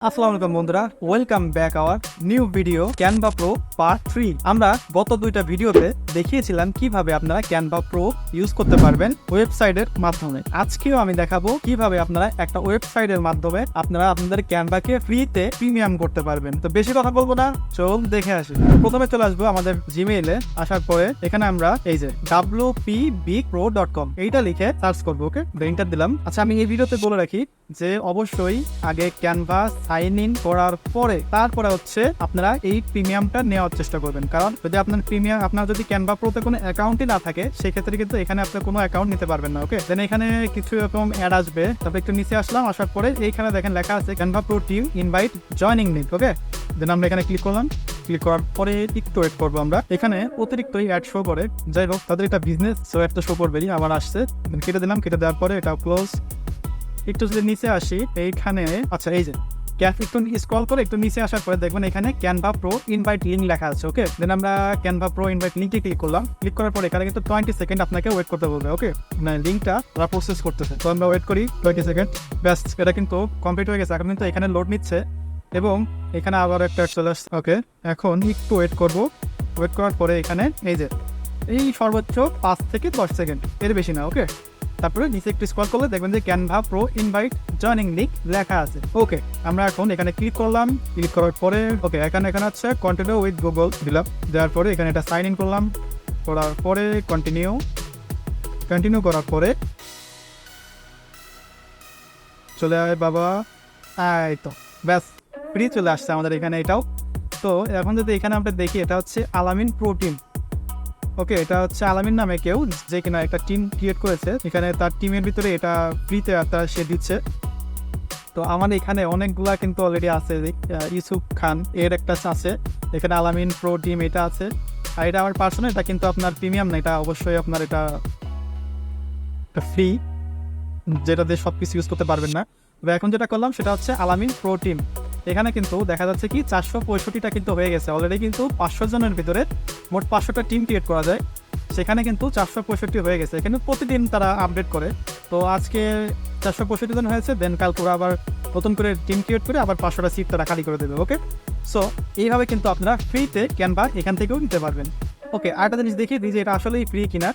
আসসালামু আলাইকুম বন্ধুরা, welcome back our new video Canva pro part 3। আমরা গত দুইটা ভিডিওতে দেখিয়েছিলাম কিভাবে আপনারা ক্যানভা প্রো ইউজ করতে পারবেন ওয়েবসাইটের মাধ্যমে। আজকেও আমি দেখাবো কিভাবে আপনারা একটা ওয়েবসাইটের মাধ্যমে আপনারা আপনাদের ক্যানভাকে ফ্রিতে প্রিমিয়াম করতে পারবেন। তো বেশি কথা বলবো না, চল দেখে আসি। প্রথমে চলে আসবো আমাদের জিমেইলে। আসার পরে এখানে আমরা এই যে wpbpro.com এইটা লিখে সার্চ করবো। ওকে, এন্টার দিলাম। আচ্ছা, আমি এই ভিডিওতে বলে রাখি যে অবশ্যই আগে ক্যানভা সাইন ইন করার পরে তারপরে হচ্ছে আপনারা এই প্রিমিয়ামটা নেওয়ার চেষ্টা করবেন। কারণ যদি আপনার যদি ক্যানভা প্রোতে কোনো অ্যাকাউন্টই না থাকে, সেক্ষেত্রে কিন্তু এখানে আপনার কোনো অ্যাকাউন্ট নিতে পারবেন না। ওকে, দেন এখানে কিছু এরকম অ্যাড আসবে। তারপরে একটু নিচে আসলাম, আসার পরে এইখানে দেখেন লেখা আছে Canva pro team invite joining link. Okay, then আমরা এখানে ক্লিক করলাম। ক্লিক করার পরে একটু ওয়েট করবো আমরা। এখানে অতিরিক্ত অ্যাড শো করে, যাই হোক তাদের একটা বিজনেস, সো অ্যাড তো শো করবেই। আবার আসছে, কেটে দিলাম। কেটে দেওয়ার পরে এটা ক্লোজ। একটু যদি নিচে আসি, এইখানে আচ্ছা এই যে একটু স্ক্রল করে একটু নিচে আসার পরে দেখবেন এখানে ক্যানভা প্রো ইনভাইট লিঙ্ক লেখা আছে। ওকে, দেন আমরা ক্যানভা প্রো ইনভাইট লিঙ্কে ক্লিক করলাম। ক্লিক করার পরে এখানে কিন্তু 20 সেকেন্ড আপনাকে ওয়েট করতে বলবে। ওকে, মানে লিঙ্কটা ওরা প্রসেস করতেছে, তো আমরা ওয়েট করি 20 সেকেন্ড। ব্যাস, এটা কিন্তু কমপ্লিট হয়ে গেছে। এখন কিন্তু এখানে লোড নিচ্ছে এবং এখানে আবার একটা চলে আসছে। ওকে, এখন একটু ওয়েট করবো। ওয়েট করার পরে এখানে এই সর্বোচ্চ 5 থেকে 10 সেকেন্ড, এর বেশি না। ওকে, তারপরে নিচে একটু স্ক্রল করলে দেখবেন যে Canva pro invite joining link লেখা আছে। ওকে, আমরা এখন এখানে ক্লিক করলাম। ক্লিক করার পরে ওকে এখানে আছে কন্টিনিউ উইথ গুগল দিলাম। দেওয়ার পরে এখানে এটা সাইন ইন করলাম। করার পরে কন্টিনিউ করার পরে চলে আয় বাবা, এই তো ব্যাস ফ্রি চলে আসছে আমাদের এখানে এটাও। তো এখন যদি এখানে আমরা দেখি, এটা হচ্ছে আলামিন প্রো টিম। ওকে, এটা হচ্ছে আলামিন নামে কেউ যে কিনা একটা টিম ক্রিয়েট করেছে। এখানে তার টিমের ভিতরে এটা ফ্রিতে সে দিচ্ছে। তো আমার এখানে অনেকগুলা কিন্তু অলরেডি আছে। ইউসুফ খান এর একটা আছে, এখানে আলামিন প্রো টিম এটা আছে। আর এটা আমার পার্সোনাল, এটা কিন্তু আপনার প্রিমিয়াম না, এটা অবশ্যই আপনার এটা ফ্রি, যেটাতে সব কিছু ইউজ করতে পারবেন না। তবে এখন যেটা করলাম সেটা হচ্ছে আলামিন প্রো টিম। এখানে কিন্তু দেখা যাচ্ছে কি 465টা কিন্তু হয়ে গেছে অলরেডি। কিন্তু 500 জনের ভিতরে মোট 500টা টিম ক্রিয়েট করা যায়, সেখানে কিন্তু 465 হয়ে গেছে। এখানে প্রতিদিন তারা আপডেট করে। তো আজকে 465 জন হয়েছে, দেন কাল পুরো আবার নতুন করে টিম ক্রিয়েট করে আবার 500টা সিট তারা খালি করে দেবে। ওকে, সো এইভাবে কিন্তু আপনারা ফ্রিতে ক্যানভা এখান থেকেও নিতে পারবেন। ওকে, আরেকটা জিনিস দেখি যে এটা আসলেই ফ্রি কিনা।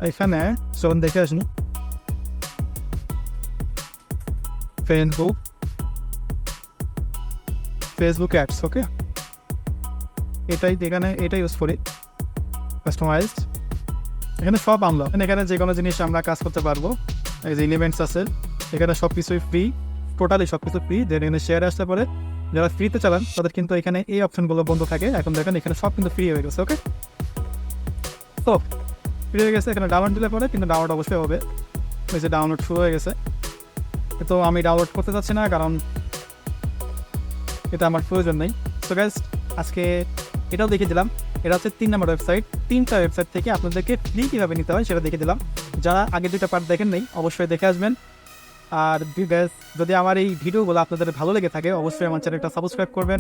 এখানে চলুন দেখে আসুন। Facebook ads. ওকে, এখানে এটা ইউজ করি, কাস্টমাইজড। এখানে সব আনলো, এখানে যে কোনো জিনিস আমরা কাজ করতে পারবো। এই যে এলিমেন্টস আছে, এখানে সব কিছুই ফ্রি, টোটালি সব কিছু ফ্রি। দেন এখানে শেয়ার আসতে পারে, যারা ফ্রিতে চালান তাদের কিন্তু এখানে এই অপশনগুলো বন্ধ থাকে। এখন দেখেন এখানে সব কিন্তু ফ্রি হয়ে গেছে। ওকে, তো ফ্রি হয়ে গেছে। এখানে ডাউনলোড দিলে পরে কিন্তু ডাউনলোড অবশ্যই হবে। এই যে ডাউনলোড শুরু হয়ে গেছে। তো আমি ডাউনলোড করতে চাচ্ছি না, কারণ এটা আমার প্রয়োজন নেই। সো গাইস, আজকে এটাও দেখিয়ে দিলাম। এটা হচ্ছে 3 নম্বর ওয়েবসাইট। 3টা ওয়েবসাইট থেকে আপনাদেরকে ফ্রি কীভাবে নিতে হয় সেটা দেখিয়ে দিলাম। যারা আগে 2টা পার্ট দেখেন নেই, অবশ্যই দেখে আসবেন। আর গাইস, যদি আমার এই ভিডিওগুলো আপনাদের ভালো লেগে থাকে, অবশ্যই আমার চ্যানেলটা সাবস্ক্রাইব করবেন,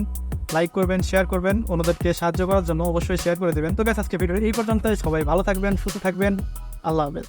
লাইক করবেন, শেয়ার করবেন। অন্যদেরকে সাহায্য করার জন্য অবশ্যই শেয়ার করে দেবেন। তো গাইস, আজকে ভিডিও এই পর্যন্ত। সবাই ভালো থাকবেন, সুস্থ থাকবেন। আল্লাহ হাফেজ।